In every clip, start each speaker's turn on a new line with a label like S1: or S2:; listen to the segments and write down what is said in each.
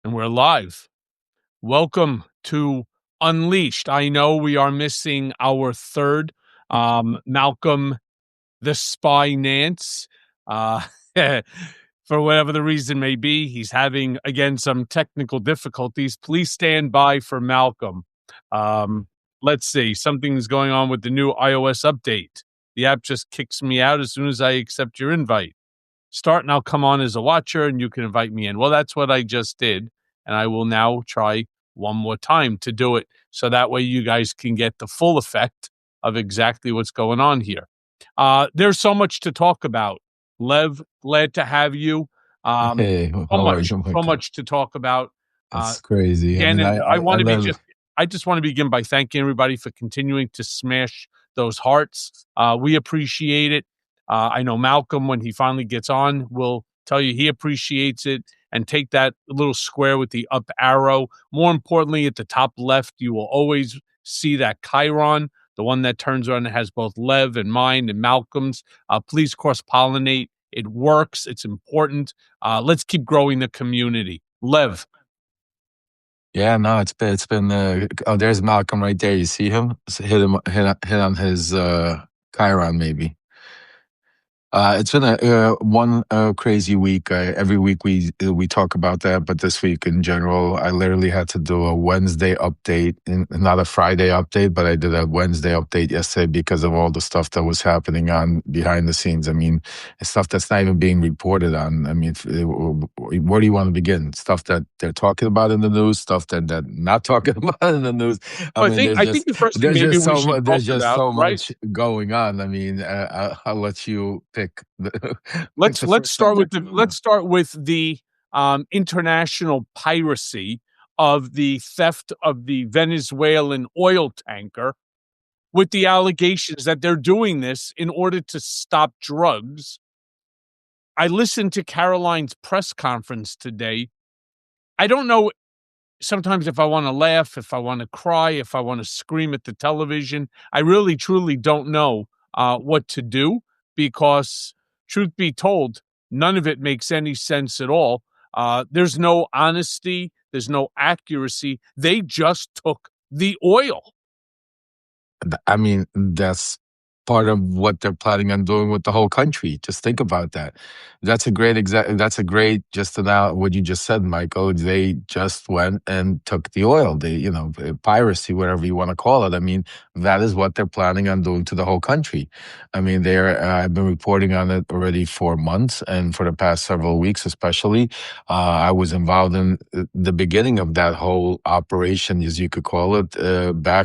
S1: And we're live. Welcome to Unleashed. I know we are missing our third, Malcolm the Spy Nance. For whatever the reason may be, he's having, again, some technical difficulties. Please stand by for Malcolm. Let's see. Something's going on with the new iOS update. The app just kicks me out as soon as I accept your invite. Start and I'll come on as a watcher and you can invite me in. Well, that's what I just did. And I will now try one more time to do it. So that way you guys can get the full effect of exactly what's going on here. There's so much to talk about. Lev, glad to have you.
S2: Hey, how are you,
S1: So
S2: Michael?
S1: much to talk about.
S2: That's crazy.
S1: And I want to be
S2: love.
S1: I just want to begin by thanking everybody for continuing to smash those hearts. We appreciate it. I know Malcolm, when he finally gets on, will tell you he appreciates it. And take that little square with the up arrow. More importantly, at the top left, you will always see that Chiron, the one that turns around and has both Lev and mine and Malcolm's. Please cross-pollinate. It works. It's important. Let's keep growing the community. Lev.
S2: Yeah, no, it's been. Oh, there's Malcolm right there. You see him? Hit on his Chiron maybe. It's been one crazy week. Every week we talk about that, but this week in general, I literally had to do a Wednesday update, not a Friday update, but I did a Wednesday update yesterday because of all the stuff that was happening on behind the scenes. I mean, stuff that's not even being reported on. I mean, where do you want to begin? Stuff that they're talking about in the news, stuff that they're not talking about in the news.
S1: I think the first thing maybe we should
S2: There's
S1: talk
S2: just
S1: about,
S2: so
S1: right?
S2: much going on. I mean, I'll let you pick.
S1: Let's start with the international piracy of the theft of the Venezuelan oil tanker, with the allegations that they're doing this in order to stop drugs. I listened to Caroline's press conference today. I don't know sometimes if I want to laugh, if I want to cry, if I want to scream at the television. I really, truly don't know what to do because, truth be told, none of it makes any sense at all. There's no honesty. There's no accuracy. They just took the oil.
S2: I mean, that's part of what they're planning on doing with the whole country. Just think about that. That's a great just now what you just said, Michael. They just went and took the oil. Piracy, whatever you want to call it. I mean, that is what they're planning on doing to the whole country. I mean, I've been reporting on it already for months, and for the past several weeks, especially. I was involved in the beginning of that whole operation, as you could call it.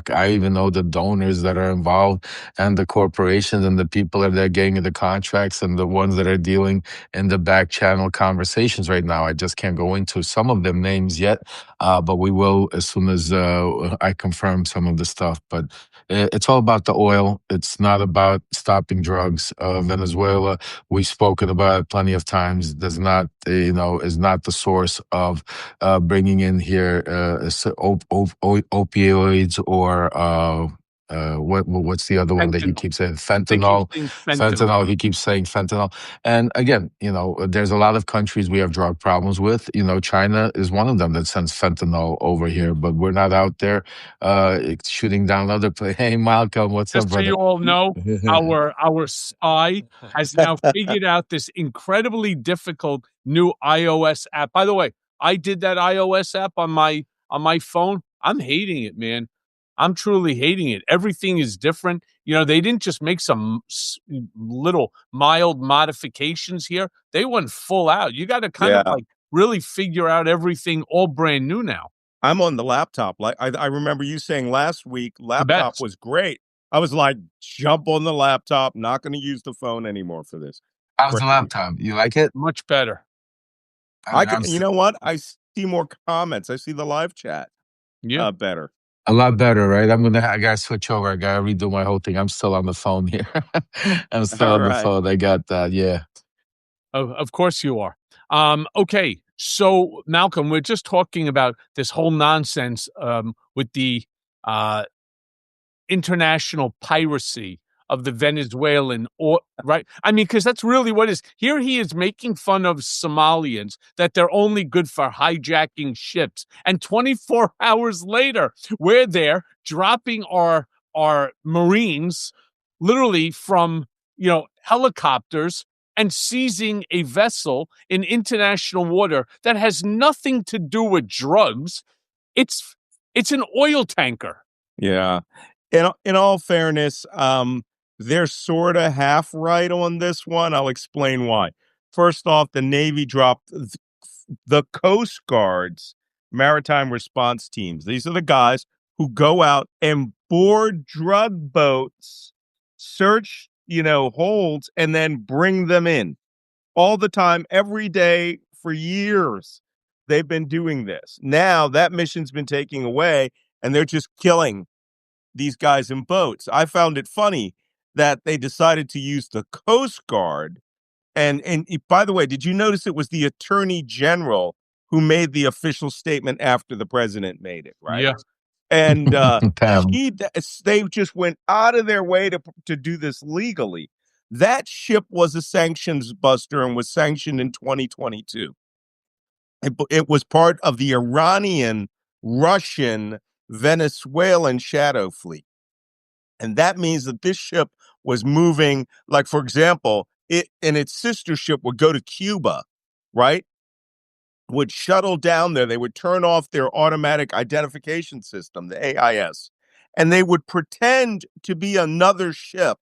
S2: I even know the donors that are involved and the corporations and the people that are getting the contracts and the ones that are dealing in the back channel conversations right now. I just can't go into some of them names yet, but we will as soon as I confirm some of the stuff. But it's all about the oil. It's not about stopping drugs. Venezuela, we've spoken about it plenty of times, is not the source of bringing in here opioids or what's the other one that he keeps saying? Fentanyl. Fentanyl. He keeps saying fentanyl. And again, there's a lot of countries we have drug problems with. China is one of them that sends fentanyl over here, but we're not out there shooting down other places. Hey, Malcolm, what's up, brother?
S1: Just so you all know, our spy has now figured out this incredibly difficult new iOS app. By the way, I did that iOS app on my phone. I'm hating it, man. I'm truly hating it. Everything is different. They didn't just make some little mild modifications here. They went full out. You got to kind of really figure out everything all brand new now.
S3: I'm on the laptop. Like I remember you saying last week, laptop was great. I was like, jump on the laptop. Not going to use the phone anymore for this.
S2: How's the laptop? You like it?
S1: Much better.
S3: You know what? I see more comments. I see the live chat.
S1: Yeah,
S3: better.
S2: A lot better, right? I gotta switch over. I gotta redo my whole thing. I'm still on the phone here. I'm still on the phone. I got that. Yeah.
S1: Of course you are. Okay. So Malcolm, we're just talking about this whole nonsense with the international piracy of the Venezuelan oil, right? I mean, because that's really what it is. Here he is making fun of Somalians, that they're only good for hijacking ships. And 24 hours later, we're there dropping our Marines literally from, helicopters and seizing a vessel in international water that has nothing to do with drugs. It's an oil tanker.
S3: Yeah. In all fairness, they're sort of half right on this one. I'll explain why. First off, the Navy dropped the Coast Guard's maritime response teams. These are the guys who go out and board drug boats, search, holds, and then bring them in all the time, every day for years. They've been doing this. Now that mission's been taken away, and they're just killing these guys in boats. I found it funny that they decided to use the Coast Guard. And by the way, did you notice it was the Attorney General who made the official statement after the president made it, right?
S1: Yeah.
S3: And
S2: Damn.
S3: they just went out of their way to do this legally. That ship was a sanctions buster and was sanctioned in 2022. It was part of the Iranian, Russian, Venezuelan shadow fleet. And that means that this ship was moving, like, for example, it and its sister ship would go to Cuba, right? Would shuttle down there. They would turn off their automatic identification system, the AIS, and they would pretend to be another ship,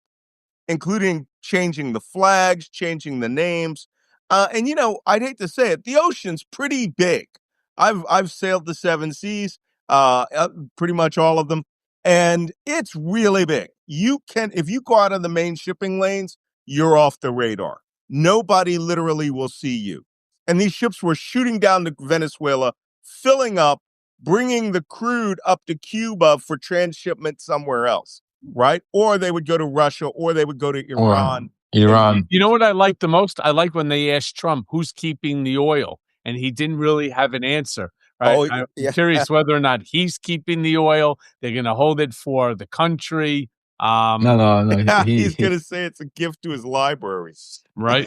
S3: including changing the flags, changing the names. And I'd hate to say it, the ocean's pretty big. I've sailed the seven seas, pretty much all of them, and it's really big. If you go out on the main shipping lanes, you're off the radar. Nobody literally will see you. And these ships were shooting down to Venezuela, filling up, bringing the crude up to Cuba for transshipment somewhere else. Right? Or they would go to Russia, or they would go to Iran.
S2: Iran.
S1: You know what I like the most? I like when they asked Trump, who's keeping the oil? And he didn't really have an answer. Right?
S3: Oh,
S1: I'm
S3: yeah.
S1: curious whether or not he's keeping the oil. They're going to hold it for the country.
S2: No.
S3: He's going to say it's a gift to his library.
S1: Right?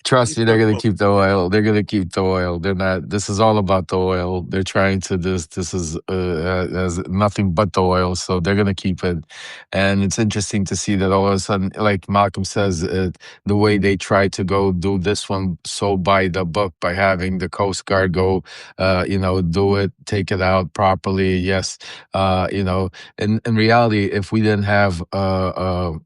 S2: Trust me, they're going to keep the oil. They're going to keep the oil. They're not. This is all about the oil. They're trying to. This is has nothing but the oil. So they're going to keep it. And it's interesting to see that all of a sudden, like Malcolm says, the way they try to go do this one so by the book by having the Coast Guard go, do it, take it out properly. Yes, in reality, if we didn't have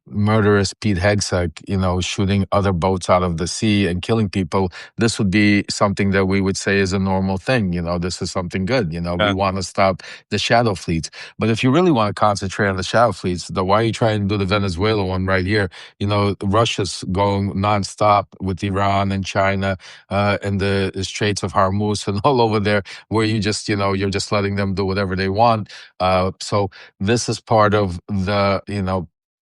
S2: murderous Pete Hegseth, shooting other boats out of the sea and killing people, this would be something that we would say is a normal thing. This is something good. We want to stop the shadow fleets. But if you really want to concentrate on the shadow fleets, then why are you trying to do the Venezuela one right here? Russia's going nonstop with Iran and China and the Straits of Hormuz and all over there, where you're just letting them do whatever they want. So this is part of the,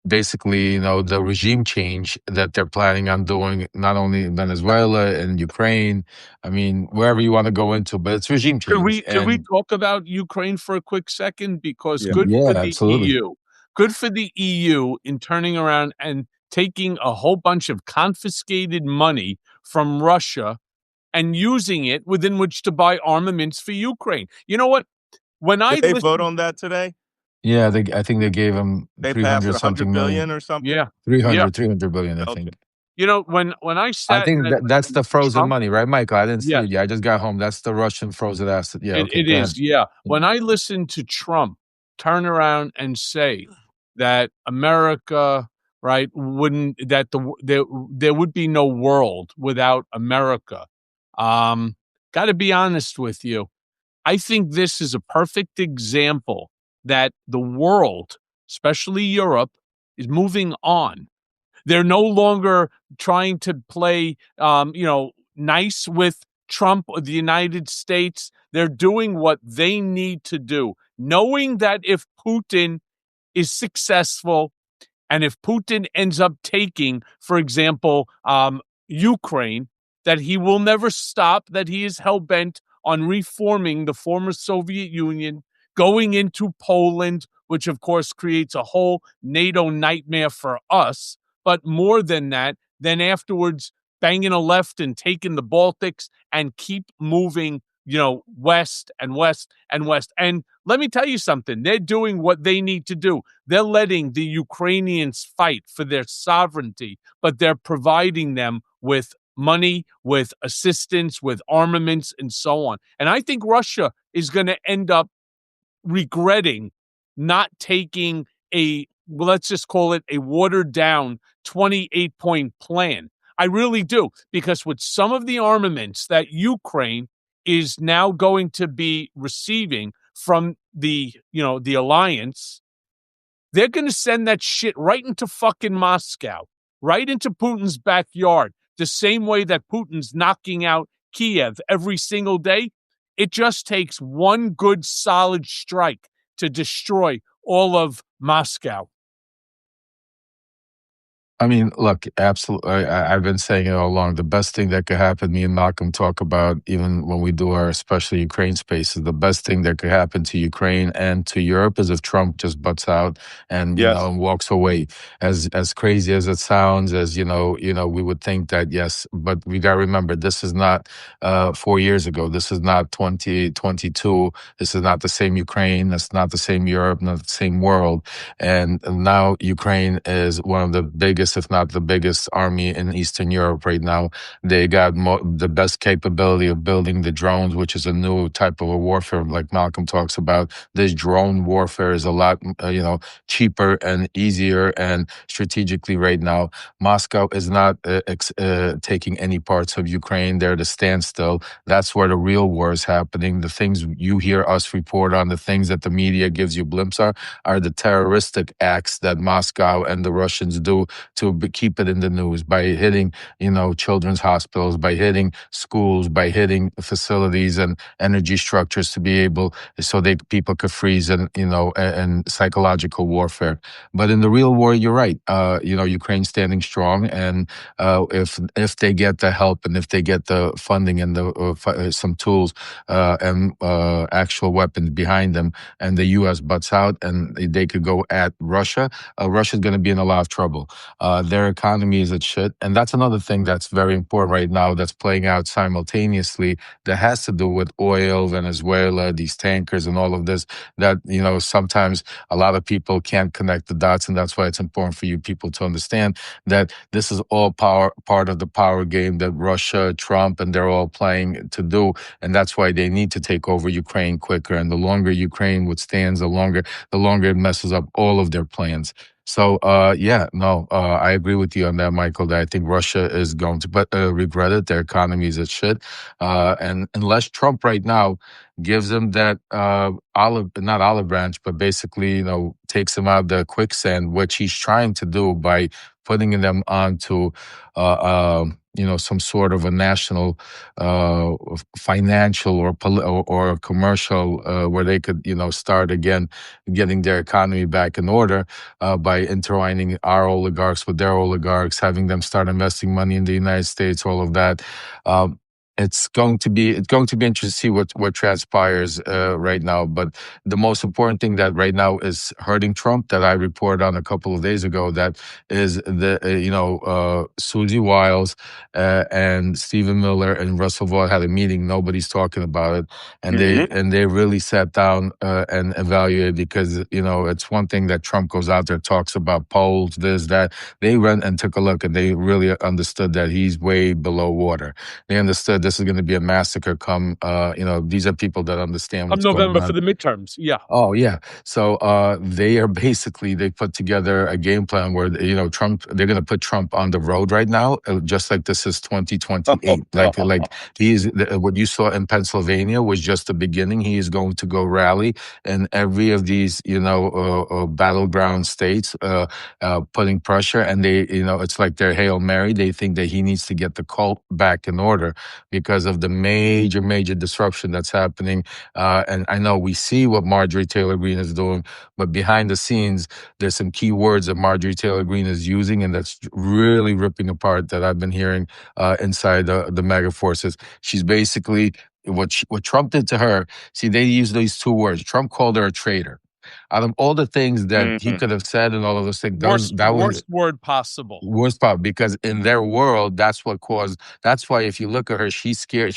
S2: basically, the regime change that they're planning on doing, not only in Venezuela and Ukraine, I mean, wherever you want to go into, but it's regime change.
S1: Can we talk about Ukraine for a quick second? Because
S2: absolutely.
S1: EU. Good for the EU in turning around and taking a whole bunch of confiscated money from Russia and using it within which to buy armaments for Ukraine. You know what?
S3: Did they vote on that today?
S2: Yeah, I think they gave them
S3: they
S2: 300
S3: passed
S2: something
S3: billion or something.
S1: Yeah,
S2: 300 billion, I think.
S1: When I sat,
S2: I think that's the frozen
S1: Trump,
S2: money, right, Michael? I didn't see
S1: yes.
S2: it. Yeah, I just got home. That's the Russian frozen asset. Yeah,
S1: it is. Yeah, when I listened to Trump turn around and say that America, right, there would be no world without America. Got to be honest with you. I think this is a perfect example that the world, especially Europe, is moving on. They're no longer trying to play, nice with Trump or the United States. They're doing what they need to do, knowing that if Putin is successful and if Putin ends up taking, for example, Ukraine, that he will never stop, that he is hell-bent on reforming the former Soviet Union, going into Poland, which of course creates a whole NATO nightmare for us. But more than that, then afterwards banging a left and taking the Baltics and keep moving, west and west and west. And let me tell you something, they're doing what they need to do. They're letting the Ukrainians fight for their sovereignty, but they're providing them with money, with assistance, with armaments, and so on. And I think Russia is going to end up regretting not taking let's just call it a watered down 28-point plan. I really do, because with some of the armaments that Ukraine is now going to be receiving from the alliance, they're going to send that shit right into fucking Moscow, right into Putin's backyard, the same way that Putin's knocking out Kiev every single day. It just takes one good solid strike to destroy all of Moscow.
S2: I mean, look, absolutely. I've been saying it all along. The best thing that could happen, me and Malcolm talk about, even when we do our especially Ukraine spaces, the best thing that could happen to Ukraine and to Europe is if Trump just butts out and walks away. As crazy as it sounds, as we would think that yes, but we got to remember this is not 4 years ago. This is not 2022. This is not the same Ukraine. That's not the same Europe. Not the same world. And now Ukraine is one of the biggest, if not the biggest army in Eastern Europe right now. They got the best capability of building the drones, which is a new type of a warfare, like Malcolm talks about. This drone warfare is a lot, cheaper and easier and strategically right now. Moscow is not taking any parts of Ukraine. They're at a standstill. That's where the real war is happening. The things you hear us report on, the things that the media gives you blimps are the terroristic acts that Moscow and the Russians do to keep it in the news by hitting, children's hospitals, by hitting schools, by hitting facilities and energy structures to be able, so people could freeze and psychological warfare. But in the real war, you're right. Ukraine's standing strong, and if they get the help and if they get the funding and some tools and actual weapons behind them, and the U.S. butts out and they could go at Russia, Russia's going to be in a lot of trouble. Their economy is at shit. And that's another thing that's very important right now that's playing out simultaneously that has to do with oil, Venezuela, these tankers and all of this that, sometimes a lot of people can't connect the dots. And that's why it's important for you people to understand that this is all part of the power game that Russia, Trump, and they're all playing to do. And that's why they need to take over Ukraine quicker. And the longer Ukraine withstands, the longer it messes up all of their plans. So, I agree with you on that, Michael, that I think Russia is going to regret it. Their economy is at shit. And unless Trump right now gives them that not olive branch, but basically, takes them out of the quicksand, which he's trying to do by putting them onto, some sort of a national financial or commercial where they could, start again getting their economy back in order by intertwining our oligarchs with their oligarchs, having them start investing money in the United States, all of that. It's going to be interesting to see what transpires right now. But the most important thing that right now is hurting Trump that I reported on a couple of days ago, that is the Susie Wiles and Stephen Miller and Russell Vought had a meeting. Nobody's talking about it, and they really sat down and evaluated, because it's one thing that Trump goes out there, talks about polls, this, that. They went and took a look, and they really understood that he's way below water. They understood this is going to be a massacre come, these are people that understand what's going on.
S1: November for the midterms, yeah.
S2: Oh, yeah. So they put together a game plan where, Trump, they're going to put Trump on the road right now, just like this is 2028. Like what you saw in Pennsylvania was just the beginning. He is going to go rally in every of these, battleground states, putting pressure. And they, it's like their Hail Mary. They think that he needs to get the cult back in order because of the major disruption that's happening. And I know we see what Marjorie Taylor Greene is doing, but behind the scenes, there's some key words that Marjorie Taylor Greene is using, and that's really ripping apart that I've been hearing inside the MAGA forces. She's basically, what Trump did to her, see, they use these two words. Trump called her a traitor. Out of all the things that he could have said and all of those things, that was
S1: worst word possible.
S2: Worst part, because in their world, that's what caused. That's why if you look at her, she's scared.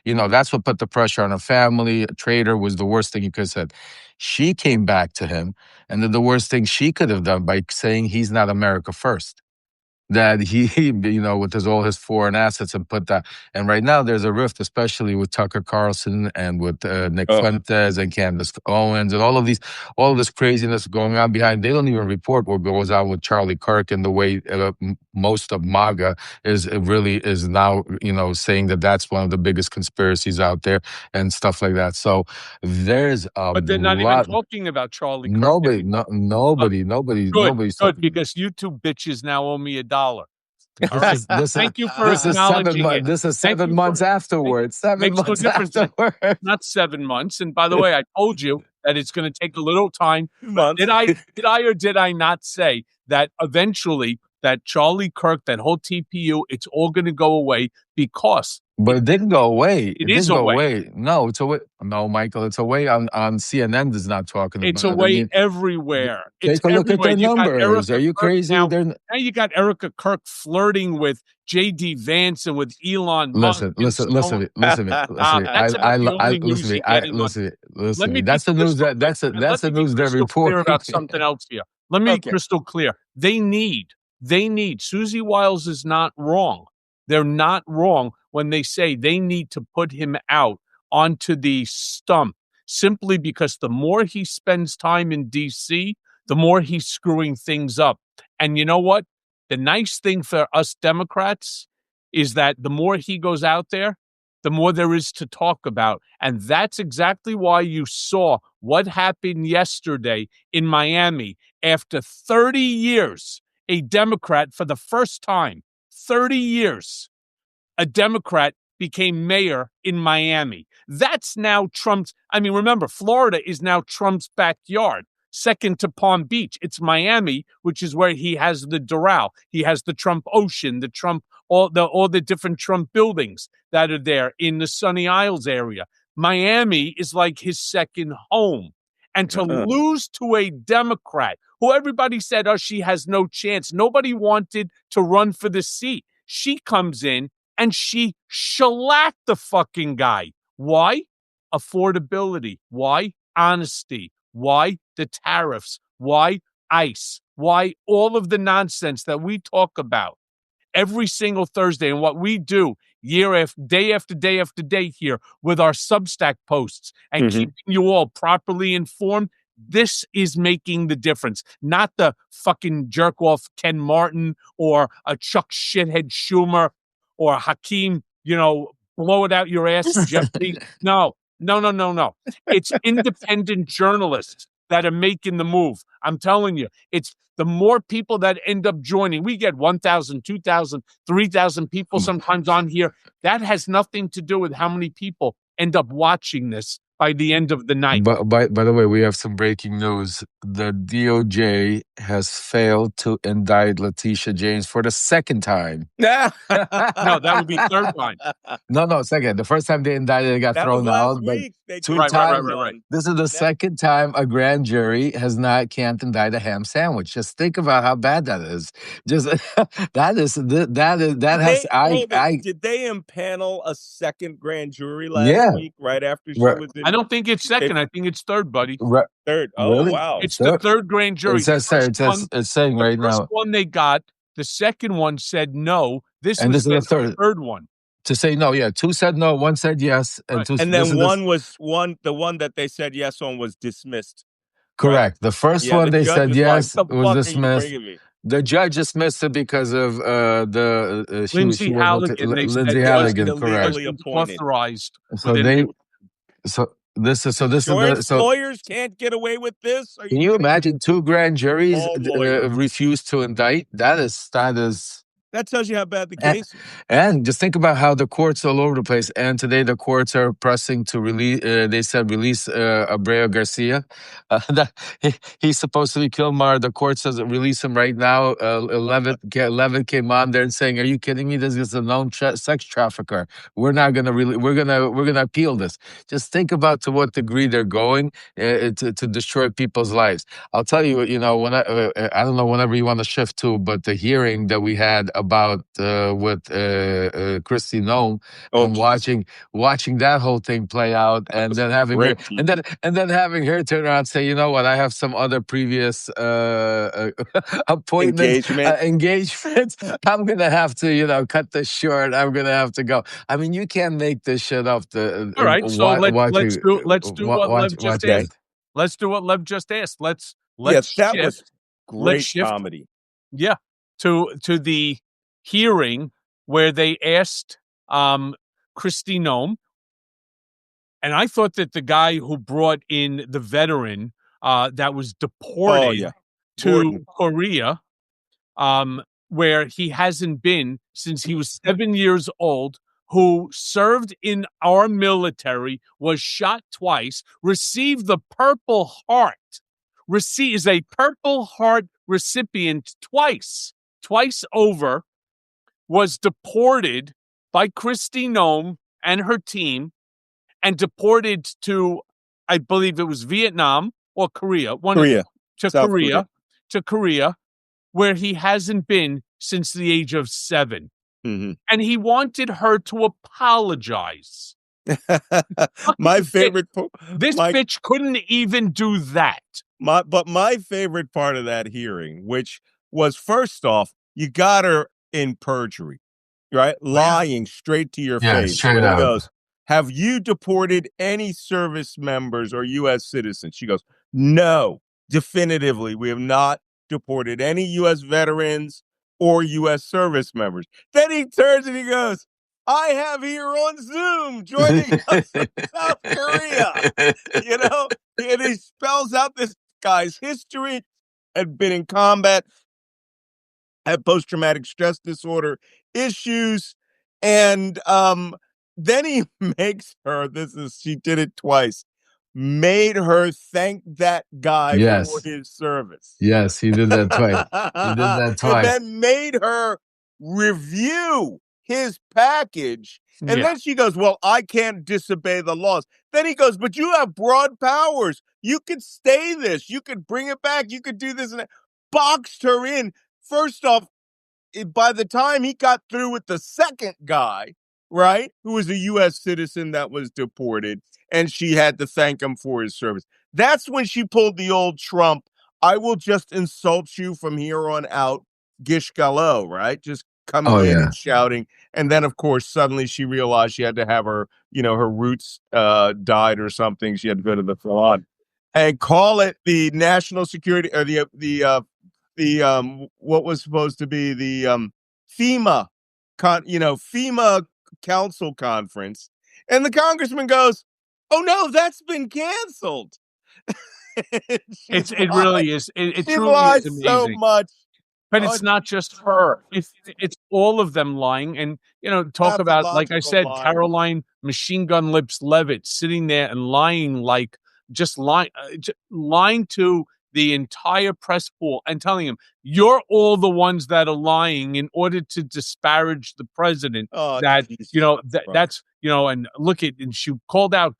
S2: That's what put the pressure on her family. A traitor was the worst thing you could have said. She came back to him, and then the worst thing she could have done by saying he's not America first. That he, with all his foreign assets and put that. And right now there's a rift, especially with Tucker Carlson and with Nick Fuentes and Candace Owens and all of this craziness going on behind. They don't even report what goes on with Charlie Kirk and the way most of MAGA is now, saying that that's one of the biggest conspiracies out there and stuff like that. So there's
S1: but they're not even talking about Charlie Kirk.
S2: Nobody's
S1: good, because you two bitches now owe me $1. Thank you for
S2: this
S1: acknowledging it.
S2: This is 7 months afterwards. 7 months afterwards.
S1: Not 7 months. And by the way, I told you that it's going to take a little time. Did I or did I not say that eventually that Charlie Kirk, that whole TPU, it's all going to go away because...
S2: But it didn't go away.
S1: It is away.
S2: No, it's away. No, Michael, it's away on CNN is not talking about it.
S1: It's away everywhere.
S2: Take a look at their numbers. Are you crazy?
S1: Now you got Erica Kirk flirting with J.D. Vance and with Elon Musk.
S2: Listen. That's the news. That's the news they're reporting
S1: about something else here. Let me be crystal clear. They need. Susie Wiles is not wrong. They're not wrong when they say they need to put him out onto the stump, simply because the more he spends time in D.C., the more he's screwing things up. And you know what? The nice thing for us Democrats is that the more he goes out there, the more there is to talk about. And that's exactly why you saw what happened yesterday in Miami. After 30 years, a Democrat, for the first time, 30 years, a Democrat became mayor in Miami. That's now Trump's. I mean, remember, Florida is now Trump's backyard. Second to Palm Beach, it's Miami, which is where he has the Doral. He has the Trump Ocean, the Trump, all the different Trump buildings that are there in the Sunny Isles area. Miami is like his second home. And to lose to a Democrat who everybody said, oh, she has no chance. Nobody wanted to run for the seat. She comes in and she shellacked the fucking guy. Why? Affordability. Why? Honesty. Why? The tariffs. Why? ICE. Why? All of the nonsense that we talk about every single Thursday, and what we do day after day here with our Substack posts and keeping you all properly informed. This is making the difference, not the fucking jerk off Ken Martin or a Chuck shithead Schumer or Hakeem, blow it out your ass, Jeffrey. No. It's independent journalists that are making the move. I'm telling you, it's the more people that end up joining. We get 1,000, 2,000, 3,000 people sometimes on here. That has nothing to do with how many people end up watching this by the end of the night.
S2: But by the way, we have some breaking news. The DOJ has failed to indict Letitia James for the second time.
S1: No, that would be third time.
S2: No, second. The first time they indicted, it got thrown out. But two times.
S1: Right.
S2: This is the second time a grand jury can't indict a ham sandwich. Just think about how bad that is. Just
S3: Did they impanel a second grand jury last week right after she was in?
S1: I don't think it's second. I think it's third, buddy.
S3: Third. Oh,
S2: really?
S3: wow.
S1: It's the third grand jury.
S2: It's saying right now.
S1: The first one they got, the second one said no. This is the third one.
S2: To say no, yeah. Two said no, one said yes. And
S3: then the one that they said yes on was dismissed.
S2: Correct. Right? The first one they said yes, it was dismissed. The judge dismissed it because of
S1: Lindsay Halligan.
S2: Lindsay Halligan, correct.
S1: Authorized.
S3: Lawyers can't get away with this.
S2: Can you imagine two grand juries refuse to indict? That is
S3: That tells you how bad the
S2: And,
S3: case is.
S2: and just think about how the courts all over the place. And today the courts are pressing to release. They said release Abreu Garcia. He's supposed to be Kilmar. The court says release him right now. 11 came on there and saying, "Are you kidding me? This is a known sex trafficker. We're not gonna really. We're gonna appeal this." Just think about to what degree they're going to destroy people's lives. I'll tell you. You know, when I don't know whenever you want to shift to, but the hearing that we had about with Kristi Noem, and watching that whole thing play out, and then having her, and then having her turn around and say, "You know what? I have some other previous appointments, engagements. I'm gonna have to, cut this short. I'm gonna have to go." I mean, you can't make this shit up.
S1: All right, so let's do what Lev just asked. Let's do what Lev just asked. Let's
S3: that
S1: shift.
S3: Was great comedy.
S1: Yeah, to the hearing where they asked Kristi Noem, and I thought that the guy who brought in the veteran that was deported to Korea, where he hasn't been since he was 7 years old, who served in our military, was shot twice, received the Purple Heart, is a Purple Heart recipient twice over, was deported by Kristi Noem and her team, and deported to, I believe it was Vietnam or Korea. To Korea, where he hasn't been since the age of 7.
S3: Mm-hmm.
S1: And he wanted her to apologize.
S3: My favorite
S1: this bitch couldn't even do that.
S3: But my favorite part of that hearing, which was, first off, you got her in perjury, right? Lying straight to your face.
S2: Straight out.
S3: He goes, "Have you deported any service members or U.S. citizens?" She goes, "No, definitively, we have not deported any U.S. veterans or U.S. service members." Then he turns and he goes, "I have here on Zoom joining us from South Korea." And he spells out this guy's history, had been in combat, had post-traumatic stress disorder issues, and then he makes her, she did it twice, made her thank that guy for his service.
S2: Yes, he did that twice.
S3: And then made her review his package. And then she goes, "Well, I can't disobey the laws." Then he goes, "But you have broad powers. You could stay this. You could bring it back. You could do this and that." Boxed her in. First off, by the time he got through with the second guy, right, who was a U.S. citizen that was deported, and she had to thank him for his service, that's when she pulled the old Trump, "I will just insult you from here on out," Gish Gallo, right? Just coming in and shouting. And then, of course, suddenly she realized she had to have her, her roots dyed or something. She had to go to the salon and call it the national security, or the what was supposed to be the FEMA FEMA council conference. And the congressman goes, "Oh no, that's been canceled."
S1: It really is. It truly is amazing.
S3: So much.
S1: But it's not just her. It's all of them lying. And, talk about, like I said, Caroline Machine Gun Lips Levitt sitting there and lying, lying to the entire press pool and telling him, "You're all the ones that are lying in order to disparage the president." And look at, and she called out,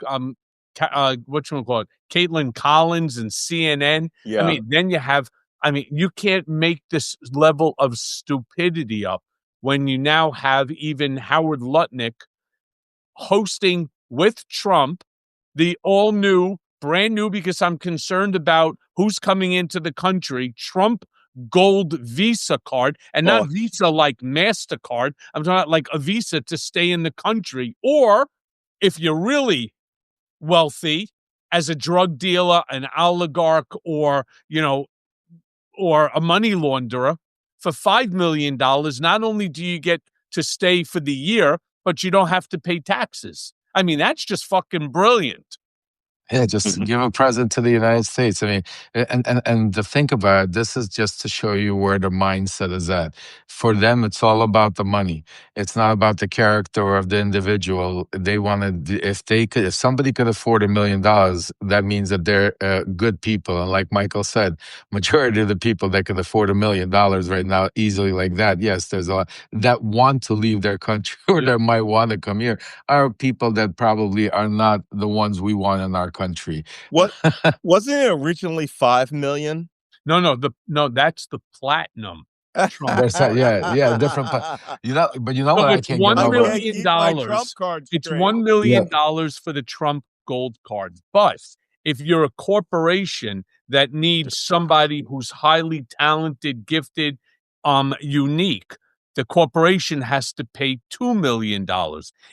S1: Caitlin Collins and CNN.
S3: Yeah.
S1: I mean, then you can't make this level of stupidity up when you now have even Howard Lutnick hosting with Trump the brand new, because I'm concerned about who's coming into the country, Trump Gold Visa card, and not Visa like MasterCard. I'm talking about like a visa to stay in the country. Or if you're really wealthy as a drug dealer, an oligarch, or a money launderer, for $5 million, not only do you get to stay for the year, but you don't have to pay taxes. I mean, that's just fucking brilliant.
S2: Yeah, just give a present to the United States. I mean, and to think about it, this is just to show you where the mindset is at. For them, it's all about the money. It's not about the character of the individual. They want to, if somebody could afford $1 million, that means that they're good people. And like Michael said, majority of the people that can afford $1 million right now easily like that, yes, there's a lot that want to leave their country or that might want to come here, are people that probably are not the ones we want in our country.
S3: What wasn't it originally 5 million?
S1: No, that's the platinum Trump
S2: There's
S1: card.
S2: different. But you know
S1: So
S2: what I
S1: it's
S2: can't get
S1: one
S3: I
S2: over?
S3: can't
S1: million
S3: keep my Trump
S1: dollars.
S3: card
S1: It's
S3: straight.
S1: $1
S2: Yeah,
S1: million for the Trump gold card. But if you're a corporation that needs somebody who's highly talented, gifted, unique, the corporation has to pay $2 million.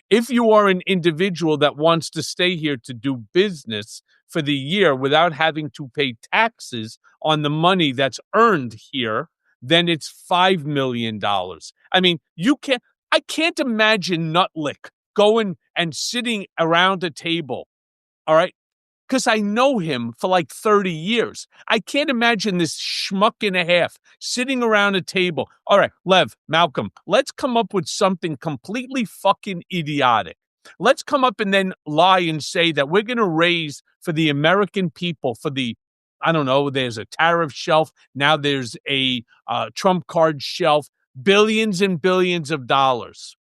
S1: If you are an individual that wants to stay here to do business for the year without having to pay taxes on the money that's earned here, then it's $5 million. I mean, I can't imagine Nutlick going and sitting around a table, all right? Because I know him for like 30 years. I can't imagine this schmuck and a half sitting around a table. All right, Lev, Malcolm, let's come up with something completely fucking idiotic. Let's come up and then lie and say that we're going to raise for the American people for the, I don't know, there's a tariff shelf. Now there's a Trump card shelf, billions and billions of dollars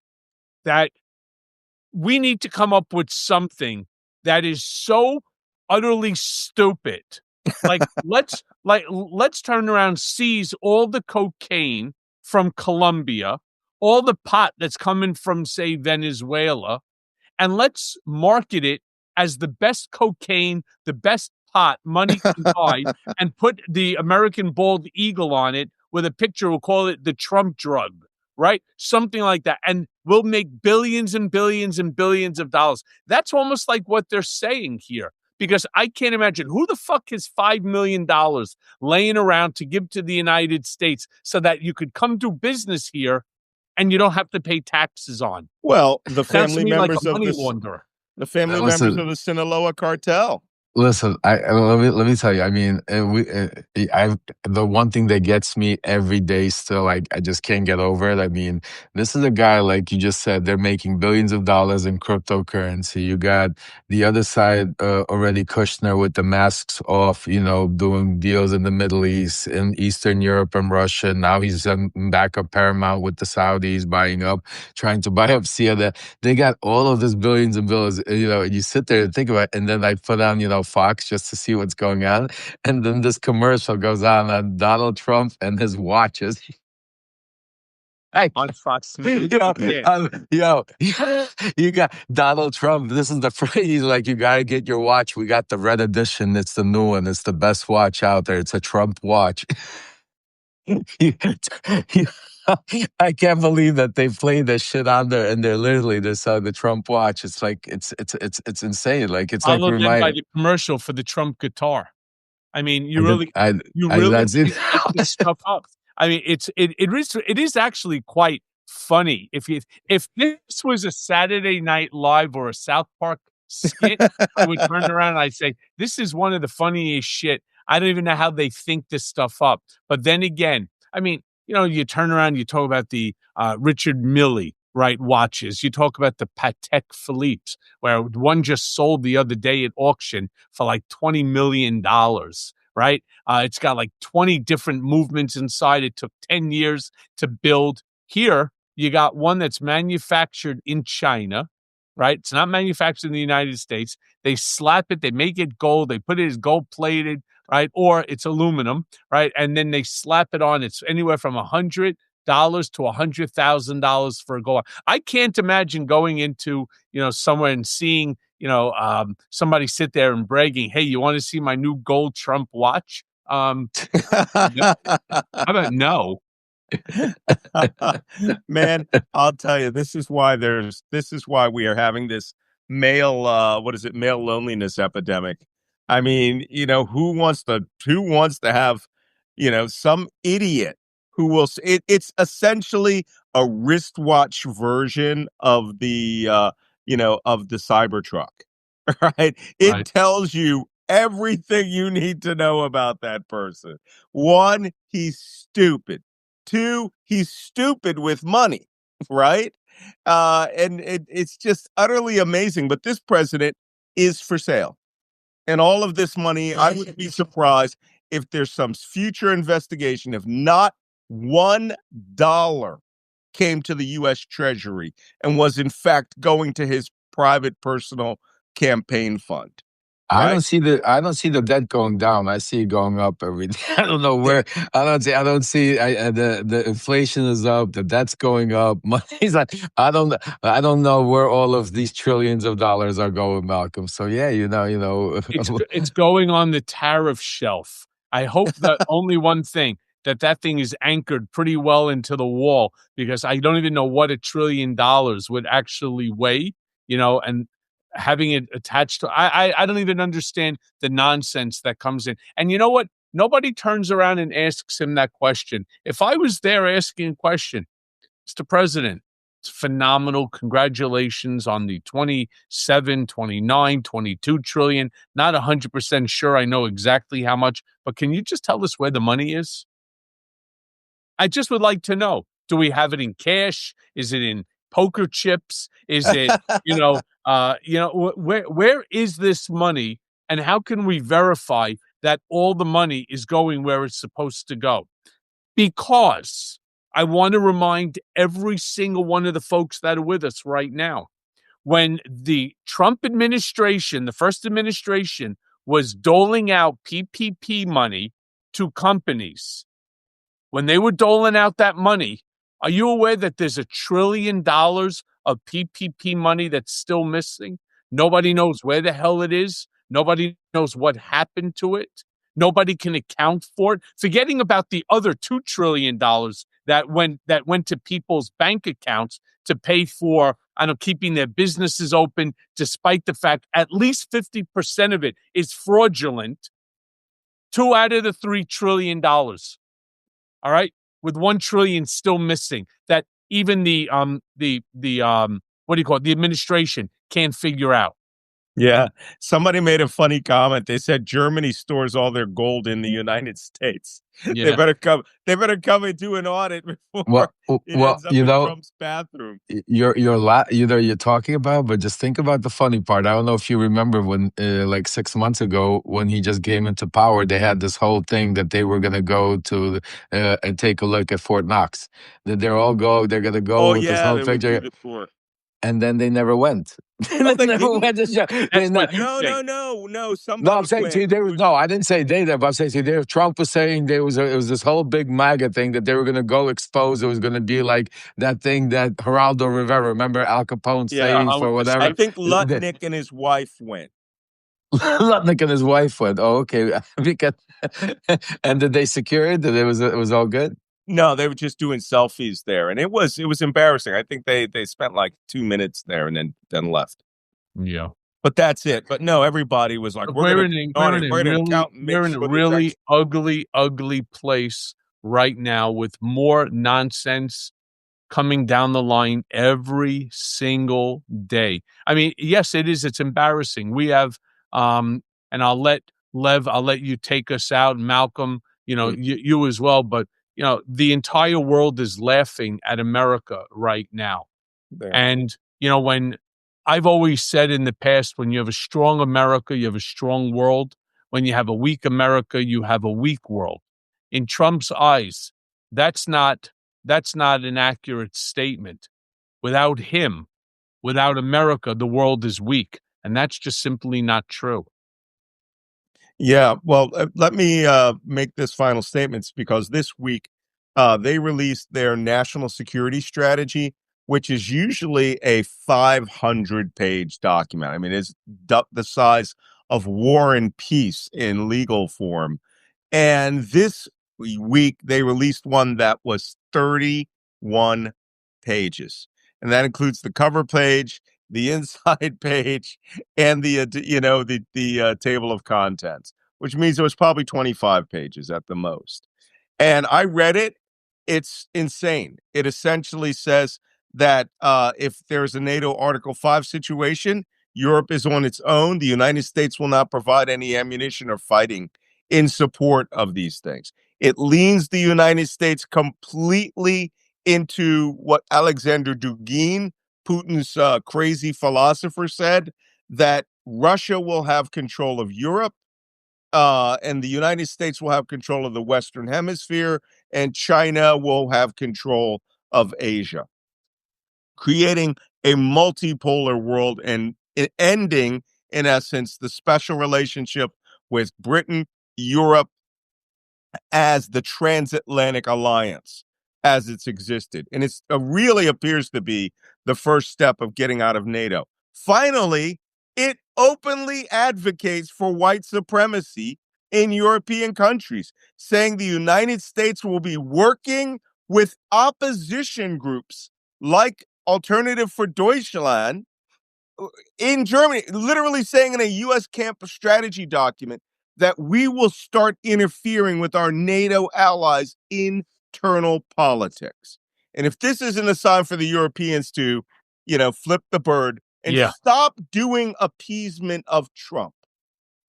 S1: that we need to come up with something that is so utterly stupid. Let's turn around, seize all the cocaine from Colombia, all the pot that's coming from, say, Venezuela, and let's market it as the best cocaine, the best pot money can buy, and put the American bald eagle on it with a picture. We'll call it the Trump drug, right? Something like that. And we'll make billions and billions and billions of dollars. That's almost like what they're saying here. Because I can't imagine who the fuck has $5 million laying around to give to the United States so that you could come do business here and you don't have to pay taxes on.
S3: Well, the
S1: Sounds to
S3: family
S1: me like a
S3: members of
S1: money
S3: this
S1: launderer.
S3: the family members
S2: listen,
S3: of the Sinaloa cartel.
S2: listen. Let me tell you. I mean, the one thing that gets me every day still, like I just can't get over it. I mean, this is a guy, like you just said, they're making billions of dollars in cryptocurrency. You got the other side already, Kushner with the masks off, doing deals in the Middle East, in Eastern Europe and Russia. Now he's back up Paramount with the Saudis buying up, trying to buy up Cia. They got all of this billions and billions, and you sit there and think about it, and then I put on, Fox just to see what's going on. And then this commercial goes on Donald Trump and his watches. Hey,
S1: On Fox
S2: you
S1: News.
S2: know,
S1: Yeah.
S2: you got Donald Trump. This is the phrase. He's like, you gotta get your watch. We got the red edition. It's the new one. It's the best watch out there. It's a Trump watch. You- you- I can't believe that they played this shit on there, and they're literally this the Trump watch. It's like it's insane. Like it's like
S1: Followed then by
S2: remind.
S1: the commercial for the Trump guitar. I mean,
S2: I did.
S1: you
S2: I did
S1: really
S2: not see
S1: can't make this stuff up. I mean, it is actually quite funny. If this was a Saturday Night Live or a South Park skit, I would turn around and I'd say, this is one of the funniest shit. I don't even know how they think this stuff up. But then again, I mean, you turn around, you talk about the Richard Mille, right, watches. You talk about the Patek Philippe's, where one just sold the other day at auction for like $20 million, right? It's got like 20 different movements inside. It took 10 years to build. Here, you got one that's manufactured in China, right? It's not manufactured in the United States. They slap it, they make it gold, they put it as gold plated, right? Or it's aluminum, right? And then they slap it on. It's anywhere from $100 to $100,000 for a gold. I can't imagine going into, somewhere and seeing, somebody sit there and bragging, "Hey, you want to see my new gold Trump watch?" No. How about no?
S3: Man, I'll tell you, this is why we are having this male male loneliness epidemic. I mean, who wants to have, some idiot who will it's essentially a wristwatch version of the of the Cybertruck. right? It
S1: Right.
S3: tells you everything you need to know about that person. One, he's stupid. Two, he's stupid with money, right? And it's just utterly amazing. But this president is for sale. And all of this money, I would be surprised if there's some future investigation, if not $1 came to the U.S. Treasury and was in fact going to his private personal campaign fund.
S2: I
S3: Right?
S2: don't see the debt going down. I see it going up every day. I don't know where. I don't see. The inflation is up. The debt's going up. Money's like. I don't know where all of these trillions of dollars are going, Malcolm. So yeah, you know.
S1: It's going on the tariff shelf. I hope that only one thing, that thing is anchored pretty well into the wall, because I don't even know what $1 trillion would actually weigh, and having it attached to I don't even understand the nonsense that comes in. And you know what? Nobody turns around and asks him that question. If I was there asking a question, Mr. President, it's phenomenal. Congratulations on the 27, 29, 22 trillion. Not 100% sure I know exactly how much, but can you just tell us where the money is? I just would like to know. Do we have it in cash? Is it in poker chips? Is it, where is this money, and how can we verify that all the money is going where it's supposed to go? Because I want to remind every single one of the folks that are with us right now, when the Trump administration, the first administration, was doling out PPP money to companies, when they were doling out that money, are you aware that there's $1 trillion of PPP money that's still missing? Nobody knows where the hell it is. Nobody knows what happened to it. Nobody can account for it. Forgetting about the other $2 trillion that went to people's bank accounts to pay for, keeping their businesses open, despite the fact at least 50% of it is fraudulent. 2 out of the $3 trillion. All right, with 1 trillion still missing, that even the what do you call it? The administration can't figure out.
S3: Yeah. Somebody made a funny comment. They said Germany stores all their gold in the United States.
S1: Yeah.
S3: They better come and do an audit before
S2: Well,
S3: it ends up in Trump's bathroom.
S2: You're talking about, but just think about the funny part. I don't know if you remember when, like 6 months ago, when he just came into power, they had this whole thing that they were going to go to and take a look at Fort Knox. That they're going to go
S3: Oh
S2: with this
S3: yeah,
S2: whole
S3: they would
S2: picture.
S3: do the tour.
S2: And then they never went.
S3: Oh, they
S2: never
S3: didn't?
S2: went to show.
S1: That's what you
S3: No,
S1: think.
S3: no. Some
S2: No, I'm
S3: folks
S2: saying to
S3: went.
S2: you, there was no. I didn't say they did, but I'm saying to you, Trump was saying it was this whole big MAGA thing that they were going to go expose. It was going to be like that thing that Geraldo Rivera, remember Al Capone
S3: Yeah,
S2: saved for
S3: I
S2: whatever.
S3: think Lutnick and his wife went.
S2: Lutnick and his wife went. Oh, okay. Because, and did they secure it? That it was all good.
S3: No, they were just doing selfies there, and it was embarrassing. I think they spent like 2 minutes there and then left.
S1: Yeah.
S3: But that's it. But no, everybody was like,
S1: We're in a really ugly place right now, with more nonsense coming down the line every single day. I mean, yes, it is. It's embarrassing. We have, and I'll let you take us out, Malcolm, you as well. But, the entire world is laughing at America right now.
S3: there.
S1: And, when I've always said in the past, when you have a strong America, you have a strong world. When you have a weak America, you have a weak world. In Trump's eyes, that's not an accurate statement. Without him, without America, the world is weak. And that's just simply not true.
S3: Yeah, well, let me make this final statements because this week they released their national security strategy, which is usually a 500-page document. I mean, it's the size of War and Peace in legal form. And this week they released one that was 31 pages. And that includes the cover page, the inside page, and the table of contents, which means it was probably 25 pages at the most. And I read it. It's insane. It essentially says that if there's a NATO Article 5 situation, Europe is on its own. The United States will not provide any ammunition or fighting in support of these things. It leans the United States completely into what Alexander Dugin, Putin's crazy philosopher, said, that Russia will have control of Europe, and the United States will have control of the Western Hemisphere, and China will have control of Asia, creating a multipolar world and ending, in essence, the special relationship with Britain, Europe, as the transatlantic alliance as it's existed. And it really appears to be the first step of getting out of NATO. Finally, it openly advocates for white supremacy in European countries, saying the United States will be working with opposition groups like Alternative for Deutschland in Germany, literally saying in a U.S. camp strategy document that we will start interfering with our NATO allies' internal politics. And if this isn't a sign for the Europeans to, flip the bird and stop doing appeasement of Trump,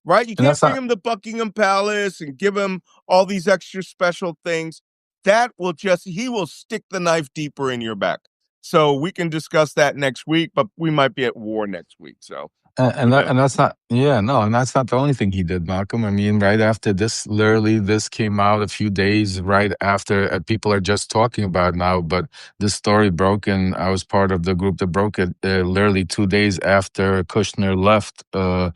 S3: right? You can't bring him to Buckingham Palace and give him all these extra special things. He will stick the knife deeper in your back. So we can discuss that next week, but we might be at war next week. So,
S2: and that's not, and that's not the only thing he did, Malcolm. I mean, right after this, literally, this came out a few days right after. People are just talking about it now, but this story broke, and I was part of the group that broke it. Literally 2 days after Kushner left the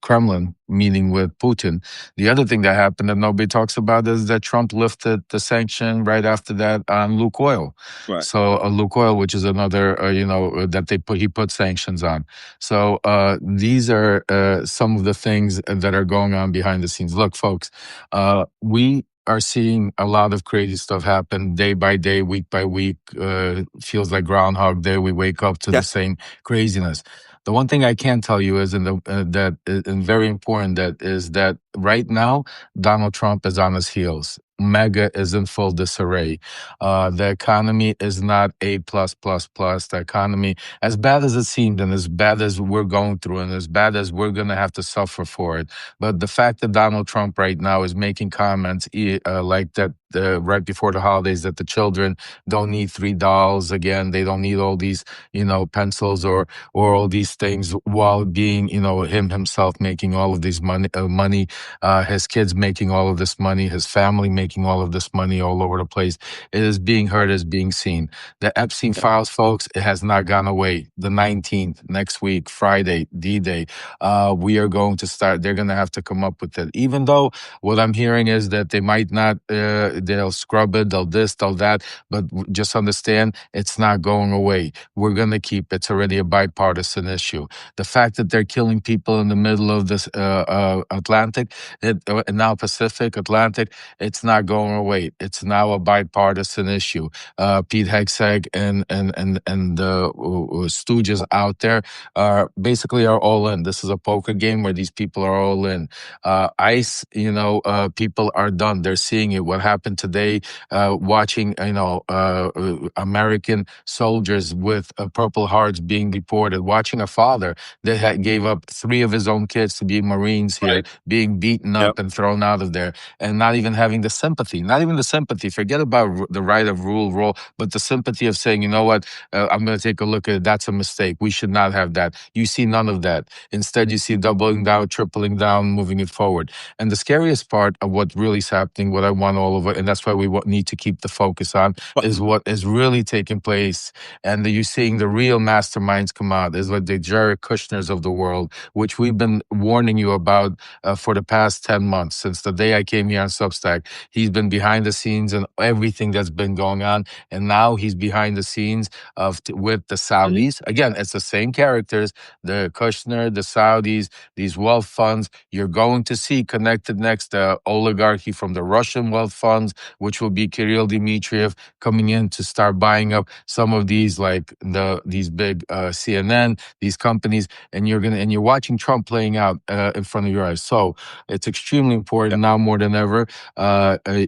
S2: Kremlin meeting with Putin. The other thing that happened that nobody talks about is that Trump lifted the sanction right after that on Lukoil.
S3: Right.
S2: So Lukoil, which is another, that he put sanctions on. So these are some of the things that are going on behind the scenes. Look, folks, we are seeing a lot of crazy stuff happen day by day, week by week. Feels like Groundhog Day. We wake up to the same craziness. The one thing I can tell you is, and very important, that right now Donald Trump is on his heels. MAGA is in full disarray. The economy is not A+++. The economy, as bad as it seemed, and as bad as we're going through, and as bad as we're going to have to suffer for it. But the fact that Donald Trump right now is making comments like that right before the holidays, that the children don't need $3 again, they don't need all these, pencils or all these things, while being, himself making all of these money, his kids making all of this money, his family making all of this money all over the place. It is being heard, is being seen. The Epstein files, folks, it has not gone away. The 19th, next week, Friday, D-Day, we are going to start. They're going to have to come up with it. Even though what I'm hearing is that they might not, they'll scrub it, they'll this, they'll that, but just understand it's not going away. We're going to keep, it's already a bipartisan issue. The fact that they're killing people in the middle of this Atlantic, now Pacific, Atlantic, it's not going away. It's now a bipartisan issue. Pete Hegseth and the stooges out there basically are all in. This is a poker game where these people are all in. ICE, people are done. They're seeing it. What happened today, watching, American soldiers with Purple Hearts being deported, watching a father that gave up 3 of his own kids to be Marines here, being beaten up and thrown out of there, and not even having the sympathy, forget about the right of rule, but the sympathy of saying, you know what, I'm going to take a look at it. That's a mistake. We should not have that. You see none of that. Instead, you see doubling down, tripling down, moving it forward. And the scariest part of what really is happening, what I want all of it, and that's why we need to keep the focus on, is what is really taking place. And you're seeing the real masterminds come out, is like the Jared Kushners of the world, which we've been warning you about for the past 10 months, since the day I came here on Substack. He's been behind the scenes and everything that's been going on, and now he's behind the scenes with the Saudis. Again, it's the same characters, the Kushner, the Saudis, these wealth funds. You're going to see connected next the oligarchy from the Russian wealth funds, funds, which will be Kirill Dmitriev coming in to start buying up some of these, like these big CNN, these companies, and you're watching Trump playing out in front of your eyes. So it's extremely important now more than ever.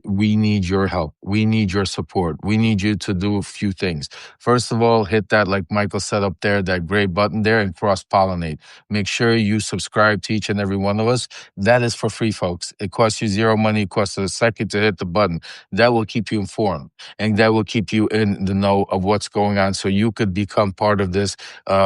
S2: We need your help. We need your support. We need you to do a few things. First of all, hit that, like Michael said up there, that gray button there, and cross-pollinate. Make sure you subscribe to each and every one of us. That is for free, folks. It costs you zero money. It costs a second to hit the button. That will keep you informed, and that will keep you in the know of what's going on, so you could become part of this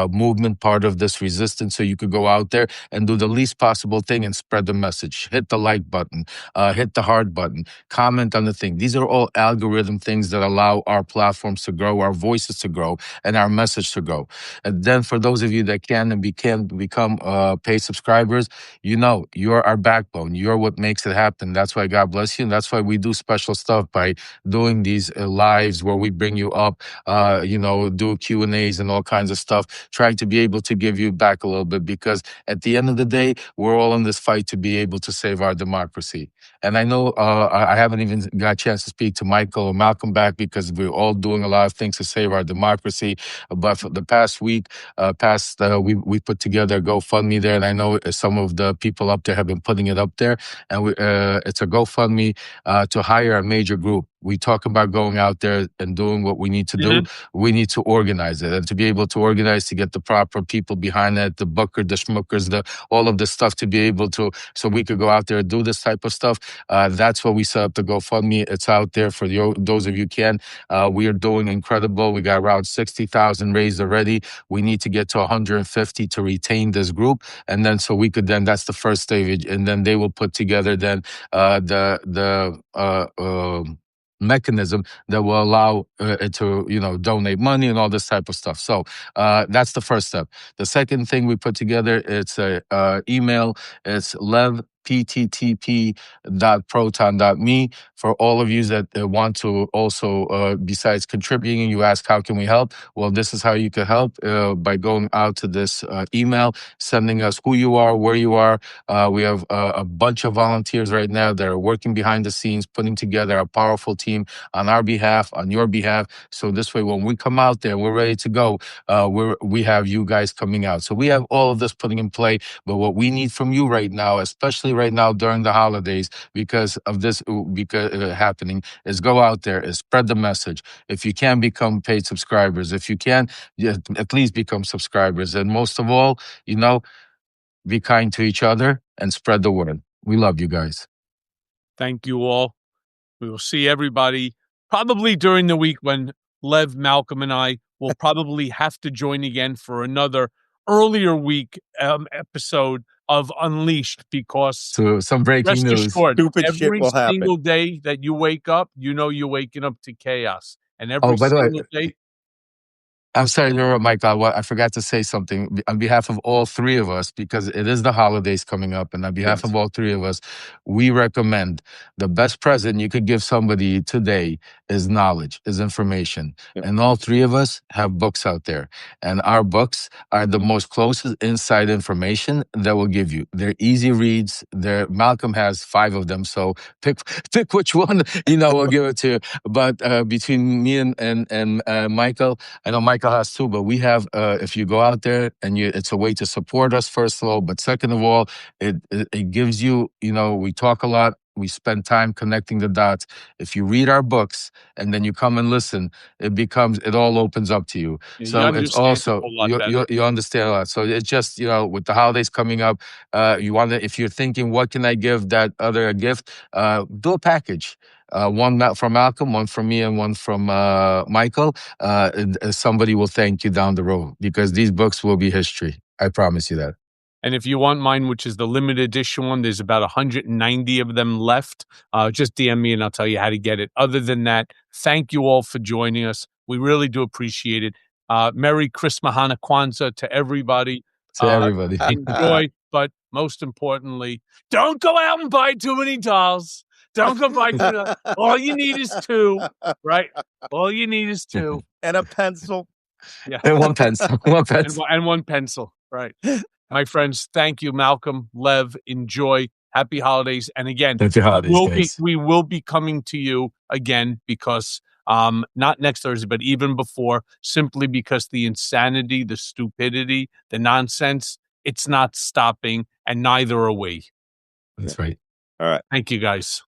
S2: movement, part of this resistance, so you could go out there and do the least possible thing and spread the message. Hit the like button, hit the heart button, comment on the thing. These are all algorithm things that allow our platforms to grow, our voices to grow, and our message to grow. And then for those of you that can become paid subscribers, you're our backbone. You're what makes it happen. That's why God bless you. And that's why we do special stuff by doing these lives where we bring you up, do Q&As and all kinds of stuff, trying to be able to give you back a little bit, because at the end of the day, we're all in this fight to be able to save our democracy. And I know I haven't even got a chance to speak to Michael or Malcolm back, because we're all doing a lot of things to save our democracy. But for the past week, we put together a GoFundMe there, and I know some of the people up there have been putting it up there. And it's a GoFundMe to hire a major group. We talk about going out there and doing what we need to do. We need to organize it, and to be able to organize, to get the proper people behind it, the booker, the schmookers, all of this stuff, to be able to, so we could go out there and do this type of stuff. That's what we set up the GoFundMe. It's out there for those of you can. We are doing incredible. We got around 60,000 raised already. We need to get to 150 to retain this group, and then so we could that's the first stage, and then they will put together then mechanism that will allow it to donate money and all this type of stuff. So that's the first step. The second thing we put together, it's a email. It's levpttp.proton.me. For all of you that want to also, besides contributing, you ask, how can we help? Well, this is how you can help, by going out to this email, sending us who you are, where you are. We have a bunch of volunteers right now that are working behind the scenes, putting together a powerful team on our behalf, on your behalf. So this way, when we come out there, we're ready to go. We have you guys coming out. So we have all of this putting in play. But what we need from you right now, especially right now during the holidays, because of this happening, is go out there, is spread the message. If you can, become paid subscribers. If you can, at least become subscribers. And most of all, be kind to each other and spread the word. We love you guys.
S1: Thank you all. We will see everybody probably during the week, when Lev, Malcolm, and I will probably have to join again for another earlier week episode of Unleashed, because
S2: so some breaking news.
S1: Assured,
S3: Stupid shit
S1: every
S3: will happen.
S1: single day that you wake up, you're waking up to chaos. And every
S2: by the way,
S1: single day.
S2: I'm sorry, Michael. I forgot to say something on behalf of all three of us, because it is the holidays coming up, and on behalf of all three of us, we recommend the best present you could give somebody today is knowledge, is information. And all three of us have books out there, and our books are the most closest inside information that will give you. They're easy reads. Malcolm has 5 of them, so pick which one we'll give it to you. But between me and Michael, I know Michael has 2, but we have, if you go out there and it's a way to support us, first of all, but second of all, it gives you, we talk a lot, we spend time connecting the dots. If you read our books and then you come and listen, it all opens up to you. So it's also, you understand a lot. So it's just, with the holidays coming up, if you're thinking, what can I give that other gift? Do a package. One from Malcolm, one from me, and one from Michael. Somebody will thank you down the road, because these books will be history. I promise you that.
S1: And if you want mine, which is the limited edition one, there's about 190 of them left. Just DM me and I'll tell you how to get it. Other than that, thank you all for joining us. We really do appreciate it. Merry Christmas, Hanukkah, Kwanzaa to everybody.
S2: To everybody.
S1: Enjoy, but most importantly, don't go out and buy too many dolls. Don't go buy too many. All you need is 2, right? All you need is 2.
S3: And a pencil.
S1: Yeah.
S2: And one pencil. One pencil.
S1: And one pencil, right. My friends, thank you, Malcolm, Lev. Enjoy. Happy holidays. And again,
S2: Happy holidays, guys.
S1: we will be coming to you again because not next Thursday, but even before, simply because the insanity, the stupidity, the nonsense, it's not stopping, and neither are we.
S2: That's right.
S3: All right.
S1: Thank you, guys.